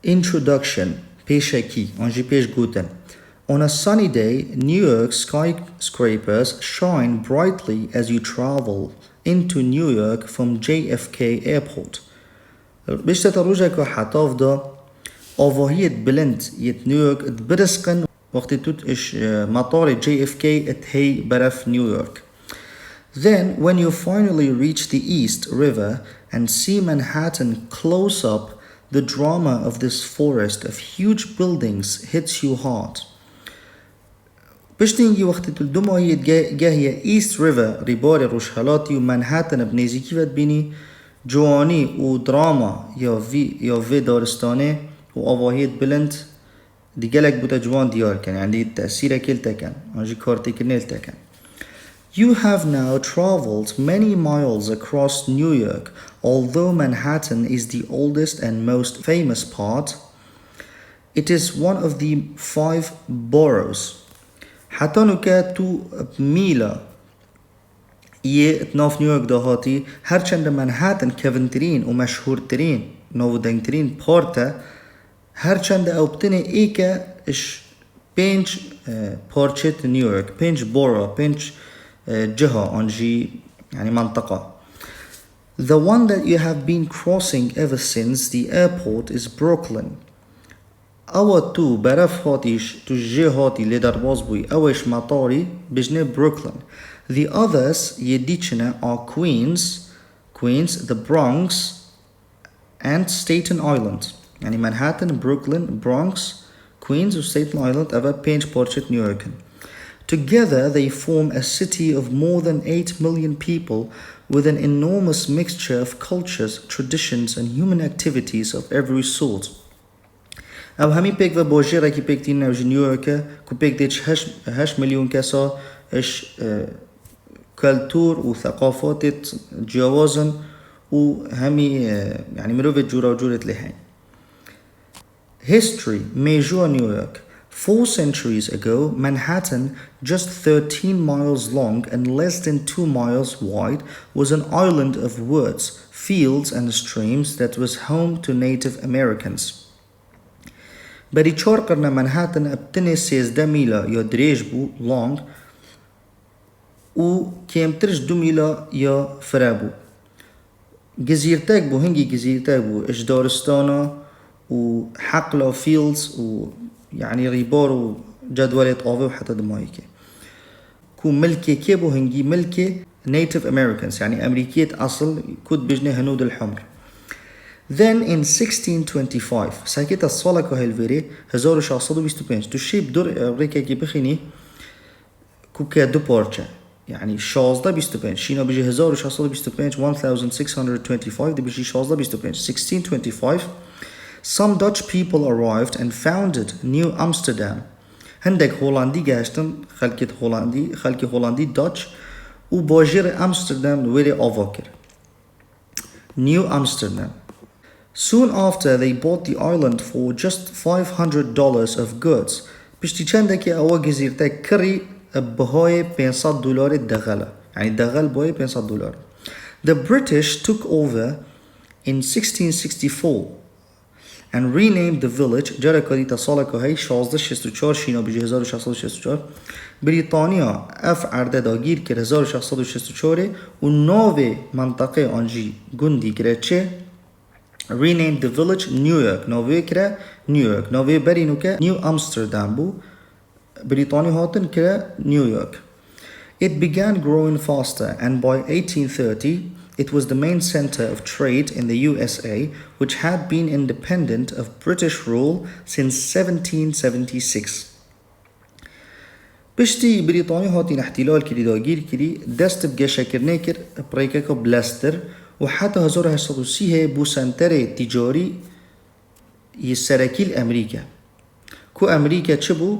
Introduction Peshaki Anji Pesh Guten. On a sunny day, New York skyscrapers shine brightly as you travel into New York from JFK Airport. باش تتروجك حتفضى أوفوهيت بلند يت نيويورك تبرسقن وقت توت إش مطار JFK اتهي برف نيويورك. Then, when you finally reach the East River and see Manhattan close up, the drama of this forest of huge buildings hits you hard. باش تنجي وقت تلدمو هي جاهية إيست ريفر ريباري روشهالاتي ومانهاتن بنيزي كيف تبيني جواني ودراما يا في دارستاني وأواهيت بلند دي جالك بوتا جوان ديار كان يعني تأثيره كلتا كان عجي كارتي كنيلتا كان. You have now traveled many miles across New York. Although Manhattan is the oldest and most famous part, it is one of the 5 boroughs. حتى نوكا تو ميلا اتناف نيويورك دهاتي هرچند منهاتن كفنترين ومشهور ترين نوو دنگترين بارتا هرچند او بتنه ايكا اش بينج بارچت نيويورك بينج بورا بينج جهة انجي يعني منطقة. The one that you have been crossing ever since the airport is Brooklyn. أول تو برف هاتيش تجي هاتي لدرباز بوي أوش مطاري بجنب Brooklyn. The others يديشنا are Queens, the Bronx and Staten Island. يعني Manhattan, Brooklyn, Bronx, Queens و Staten Island أبا بينج بارشت نيويوركن. Together they form a city of more than 8 million people with an enormous mixture of cultures, traditions and human activities of every sort. او همین پیک و باجه را که پیک تین نوش نیویورک که پیک دیش 8 مليون کسا اش کلتور و ثقافات جوازن و همی يعني مروفت جورا جورت لهين. History Major New York. 4 centuries ago, Manhattan, just 13 miles long and less than 2 miles wide, was an island of woods, fields and streams that was home to Native Americans. بري 4 قرن منهاتن ابتني 16 ميلا يا دريج بو long و كيم ترج 2 ميلا يا فرابو. جزيرتك بو هنجي جزيرتك بو اش دارستانا و حقلا فيلدز و يعني ريبارو جدولة آوه وحتى دمايكي كو ملكي كيبو هنجي ملكي Native Americans يعني أمريكية أصل كود بجنة هنود الحمر. Then in 1625 ساكيتا الصالة كهالفيري 1625 تشيب دور أمريكا كي بخيني كو كا دو بارچة يعني 1625 شينا بيجي 1625 1625 دي بيجي 1625 1625 Some Dutch people arrived and founded New Amsterdam. هندك هولندي جاشتن خلقي هولندي Dutch و باجر أمستردام ويري أفاكر. New Amsterdam. Soon after they bought the island for just $500 of goods. بشتي چندكي أوا جزيرتك كري بهاي $500 دغلا يعني دغل بهاي $500. The British took over in 1664 and renamed the village جرى كريتا صالكو هاي 1664 شينا بيجي 1664 بريطانيا اف عرده داگیر كر 1664 و نوه منطقه آنجي گندي كره renamed the village New York نوه كره New York نوه برينو كه New Amsterdam بو بريطانيا هاتن كره New York. It began growing faster and by 1830 it was the main center of trade in the USA, which had been independent of British rule since 1776. بشتي بريطانيا هاتين احتلال كري داگیر كري دست بگشه کرنه کر بريكا که بلستر و حتى 1830 بو سنتر تجاري يسركيل أمريكا كو أمريكا چبو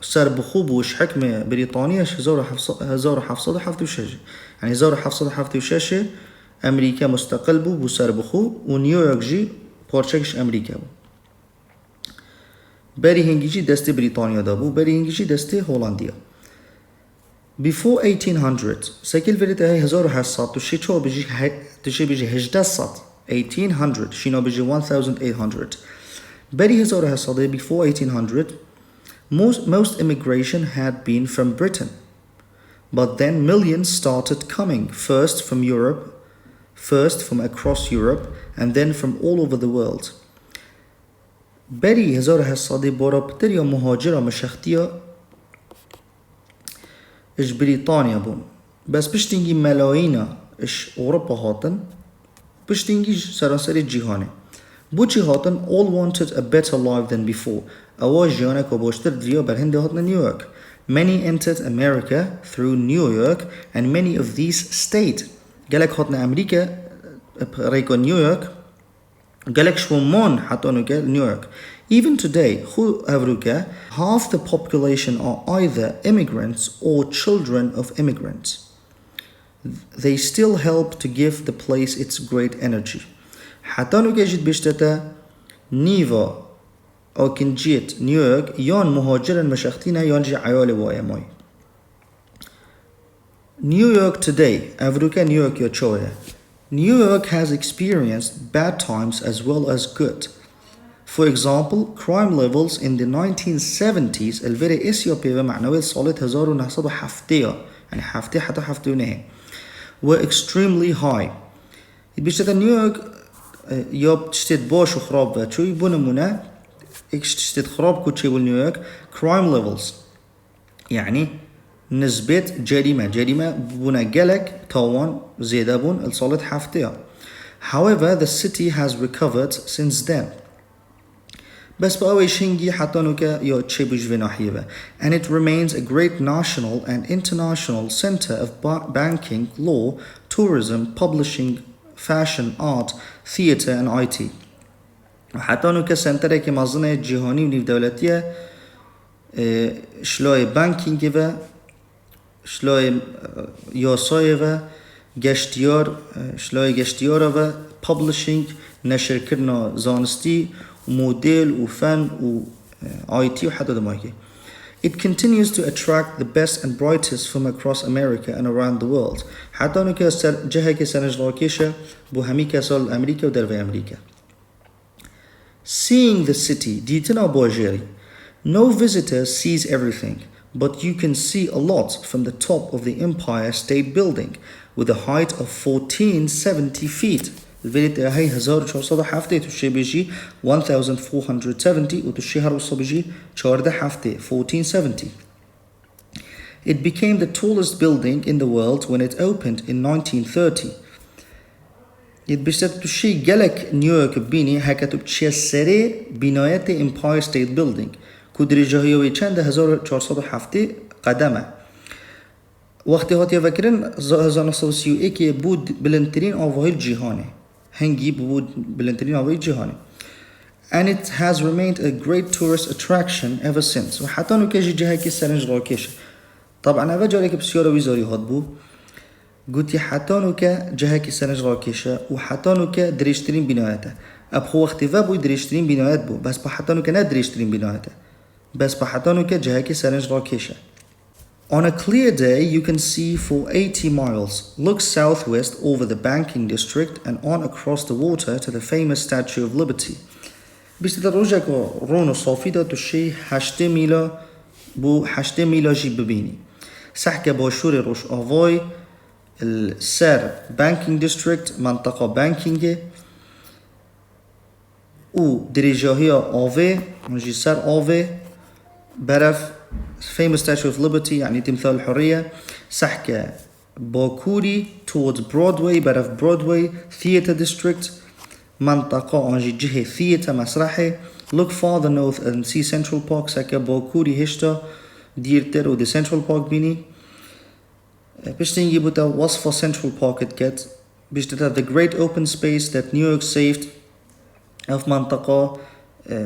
سر بخوبوش حكم بريطانيا 1776 يعني 1776 أمريكا مستقل بو سر بخو و نيويورك جي پارچكش أمريكا بو. بري هنگي جي دست بريطانيا دا بو بري هنگي جي دست هولنديا. Before 1800 سكيل فريتا هاي 1800 تشي بيجي 1800 1800 شينو بيجي 1800. بري هزار هالصدي before 1800 most immigration had been from Britain, but then millions started coming, first from across Europe and then from all over the world. بري هزار هالصدي بورا بتريا مهاجرة مشختية إش بريطانيا بون بس بشتنجي ملايين إش أوروبا هاتن بشتنجي سراسر جيهاني بو جيهاتن all wanted a better life than before. أوا جيانا كبوشتر دريا برهند هاتن نيويورك. Many entered America through New York and many of these stayed. قالك هاتنا أمريكا ريكو نيويورك قالك شومان حتى نيويورك. Even today, half the population are either immigrants or children of immigrants. They still help to give the place its great energy. حتى نجد بشتتا نيفا أو كنجيت نيويورك يان مهاجرا مشختينا يانجي عيالي وايماي. New York today, Avruka New York Yochoya. New York has experienced bad times as well as good. For example, crime levels in the 1970s الفيري إثيوبيا معنوية صالت 1970 يعني حفتي حتى حفتي ونهي were extremely high. بيشتت نيويورك يوب تشتت باش وخراب شو يبون منا تشتت خراب كوتشي بالنيويورك crime levels يعني نسبة جريمة بونا جلك تاوان زيادة بون الصالت حفتي. However, the city has recovered since then. بس بقوي شنجي حتى نوكا يو تشيبوش في ناحية and it remains a great national and international center of banking, law, tourism, publishing, fashion, art, theater and IT. وحتى نوكا سنتر كي مازنة جهاني ونيف دولتية شلوي بانكينج و شلوي ياساي و گشتیار شلوي گشتیار و publishing نشر کرنا زانستی موديل وفن و IT وحتى دماغي. It continues to attract the best and brightest from across America and around the world. حتى انه جهة كسنج راكيشة بو همي كسال أمريكا ودرفي أمريكا. Seeing the city ديتنا بواجيري. No visitor sees everything, but you can see a lot from the top of the Empire State Building with a height of 1470 feet. الفيديو هاي 1470 تشي بيجي 1470 وتشي هروصة بيجي 1470. It became the tallest building in the world when it opened in 1930. يتبشت تشي جلك نيويورك بيني هكذا تشي سري بناية Empire State Building كودريجه هيوي چند 1470 قدمه. وقتی هاتی فکرن 1931 بود بلندترین آواهای جهانه. هنگی بود بلندترین آواهای جهانه. And it has remained a great tourist attraction ever since. و حتی نو کجی جهه که سرنج راکشه. طبعا اول جایی که بسیار ویزاری هات بو. گوتی حتی نو که جهه که سرنج راکشه و حتی نو که دریشترین بنایته. ابخو وقتی و بوی دریشترین بنایت بو. بس با حتی نو که نه دریشترین بنایته. بس با حتی نو که جهه که سرنج راکشه. On a clear day, you can see for 80 miles, look southwest over the banking district and on across the water to the famous Statue of Liberty. بیشتر روزه که رونو صافی دا تو شی 8 میلا بو 8 میلا جی ببینی. سحکه باشور روش آوای السر banking district منطقه بانکینگه او دریجاهی آوه منجی سر آوه برف famous Statue of Liberty يعني تمثال الحرية. سحكة باكوري towards Broadway برف Broadway Theater District منطقة عن جهة theater مسرحي. Look farther north and see Central Park. سحكة باكوري هشتا ديرتر و the Central Park بيني. بشتنجي بوتا وصفة Central Park اتكت بشتتا the great open space that New York saved في منطقة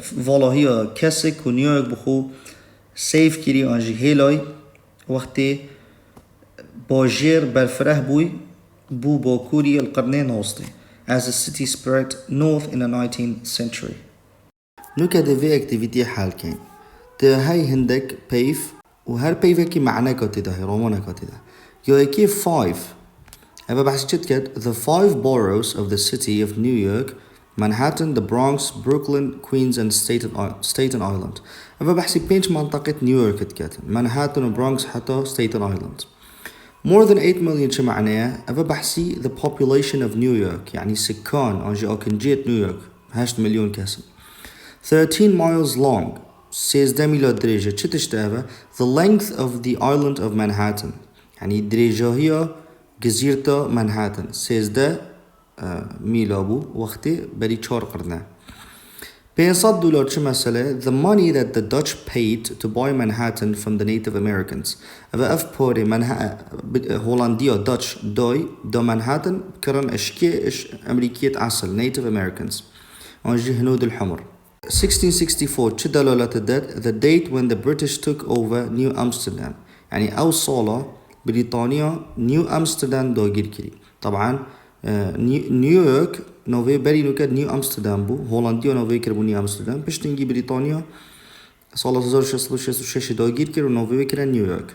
فالاهية كاسك و نيويورك بخو سيف كيري انجي هيلاي وقتي باجير بالفره بوي بو باكوري القرنين الوسطي as the city spread north in the 19th century. نوكا دي اكتيفيتي حالكين ده هاي هندك بيف وهر بيف كي معنى كاتي ده رومانا كاتي ده يو اكي 5 أبا بحثي كت the 5 boroughs of the city of New York, Manhattan, the Bronx, Brooklyn, Queens and Staten Island. أبا بحثي بينش منطقة نيويورك كت Manhattan و Bronx حتى Staten Island. More than 8 million شو معناه؟ أبا بحثي the population of New York يعني سكان أنجي أكنجيت نيويورك 8 مليون كسر. 13 miles long 16 ميلاد درجة تشتغل the length of the island of Manhattan يعني درجة هي جزيرة منهاتن 16 ميلابو وقتي بري 4 قرنه. $500 شو مسألة the money that the Dutch paid to buy Manhattan from the Native Americans. أبا أف بوري هولندية Dutch دو Manhattan كرن أشكي أمريكية أصل Native Americans أنجي هنود الحمر. 1664 شو دلالة the date when the British took over New Amsterdam يعني أو صالة بريطانيا نيو أمستردام دو جيركري. طبعا نيويورك نوفي بري نوكاد نيو أمستردام بو هولنديا نوفي كربو نيو أمستردام باش تنجي بريطانيا صالة 1666 دو جيركري ونوفي كرا نيويورك.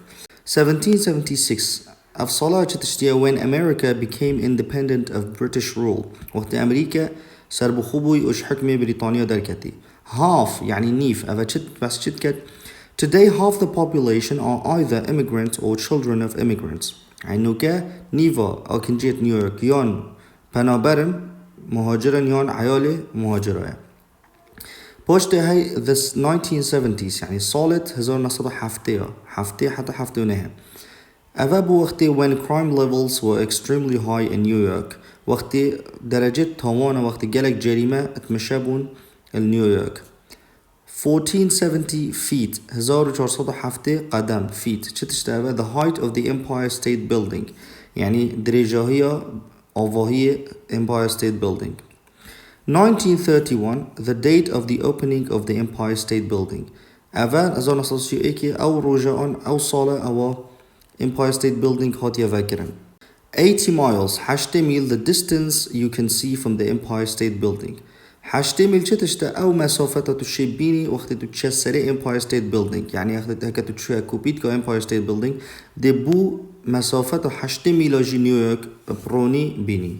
1776 أفصالة تشتيا when America became independent of British rule وقت أمريكا صار بخوبوي أش حكمة بريطانيا دركتي. half يعني نيف أفا بس تشتكت Today half the population are either immigrants or children of immigrants. يعني نوكا نيفا أو كنجيت نيويورك يون بنابرم مهاجرا يون عيالي مهاجرة. بوشتي هاي this 1970s يعني صالت 1970 حفتي حتى حفتي ونها. أفابو وقتي when crime levels were extremely high in New York وقتي درجة توانا وقتي جالك جريمة اتمشابون نيويورك. 1470 feet 1470 قدم feet تشتغل the height of the Empire State Building يعني درجة هي أو هي Empire State Building. 1931 the date of the opening of the Empire State Building أفان أزون أصلي إيكي أو رجاء أو صالة أو Empire State Building هات يفكرن. 80 miles 8 ميل the distance you can see from the Empire State Building. حاشتمل تشتا أو مسافة تشبيني وقت تشسري Empire State Building يعني أخذت هكا تشوها كوبيت كو Empire State Building دي بو مسافة حاشتمل لجي نيويورك بروني بيني.